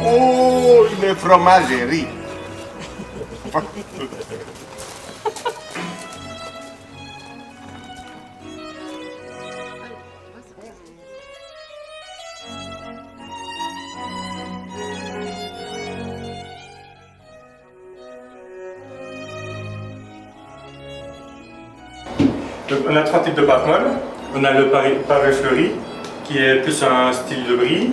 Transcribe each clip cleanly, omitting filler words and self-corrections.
Oh, une fromagerie. Donc, on a trois types de pâte molle. On a le pavé fleuri, qui est plus un style de brie.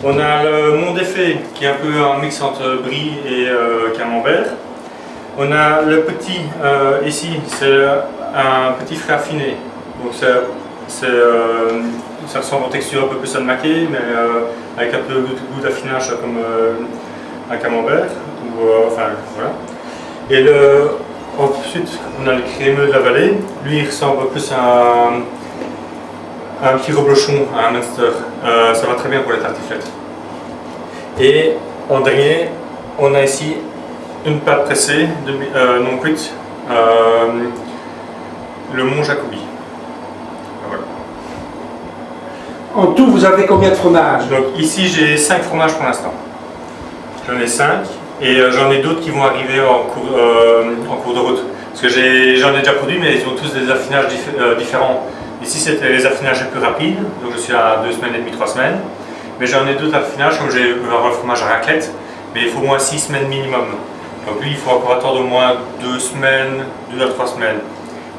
On a le Mont des Fées, qui est un peu un mix entre brie et camembert. On a le petit, ici, c'est un petit frais affiné. Donc ça ressemble en texture un peu plus à de maquet, mais avec un peu de goût d'affinage comme un camembert. Enfin, voilà. Et ensuite, on a le crémeux de la vallée. Lui, il ressemble plus à un petit reblochon, à un Munster. Ça va très bien pour les tartiflettes. Et en dernier, on a ici une pâte pressée, non cuite, le Mont Jacobi. Voilà. En tout, vous avez combien de fromages? Donc ici, j'ai 5 fromages pour l'instant. J'en ai 5. Et j'en ai d'autres qui vont arriver en cours de route. Parce que j'en ai déjà produit, mais ils ont tous des affinages différents. Ici, c'était les affinages les plus rapides, donc je suis à 2 semaines et demie, 3 semaines. Mais j'en ai d'autres affinages, comme j'ai avoir le fromage à raclette, mais il faut au moins 6 semaines minimum. Donc lui, il faut encore attendre au moins 2 semaines, 2 à 3 semaines.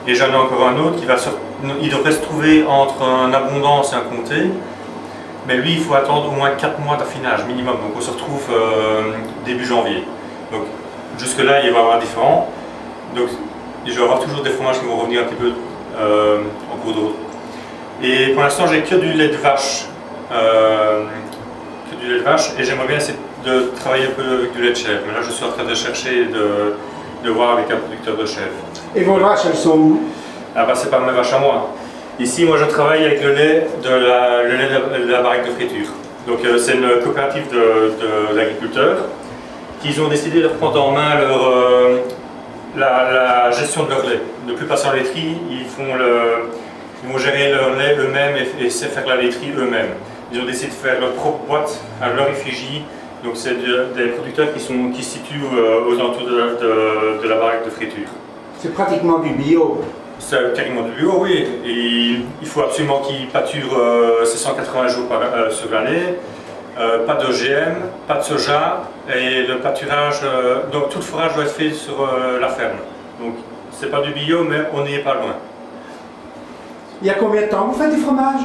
Et j'en ai encore un autre qui il devrait se trouver entre un abondance et un comté. Mais lui, il faut attendre au moins 4 mois d'affinage minimum. Donc on se retrouve début janvier. Donc jusque-là, il va y avoir différent. Donc je vais avoir toujours des fromages qui vont revenir un petit peu en cours de route. Et pour l'instant, j'ai que du lait de vache. Et j'aimerais bien essayer de travailler un peu avec du lait de chèvre. Mais là, je suis en train de chercher de voir avec un producteur de chèvre. Et vos vaches, elles sont où? Ah bah c'est pas mes vaches à moi. Ici, moi, je travaille avec le lait de la baraque de friture. Donc, c'est une coopérative d'agriculteurs qui ont décidé de reprendre en main la gestion de leur lait. Ne plus passer en laiterie, ils vont gérer leur lait eux-mêmes et faire la laiterie eux-mêmes. Ils ont décidé de faire leur propre boîte à leur effigie. Donc, c'est des producteurs qui se situent aux alentours de la baraque de friture. C'est pratiquement du bio. C'est carrément du bio, oui. Et il faut absolument qu'il pâture 180 jours sur l'année. Pas d'OGM, pas de soja. Et le pâturage, donc tout le fourrage doit être fait sur la ferme. Donc c'est pas du bio, mais on n'y est pas loin. Il y a combien de temps vous faites du fromage?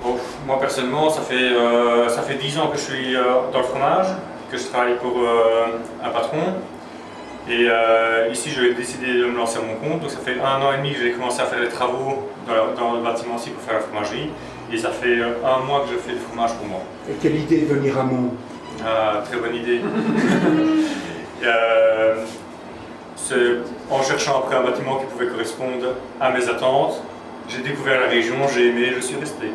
Bon, moi personnellement, ça fait 10 ans que je suis dans le fromage, que je travaille pour un patron. Et ici, j'ai décidé de me lancer à mon compte. Donc ça fait 1 an et demi que j'ai commencé à faire les travaux dans le bâtiment ici pour faire la fromagerie. Et ça fait 1 mois que je fais du fromage pour moi. Et quelle idée de venir à Mont? Ah, très bonne idée. En cherchant après un bâtiment qui pouvait correspondre à mes attentes, j'ai découvert la région, j'ai aimé, je suis resté.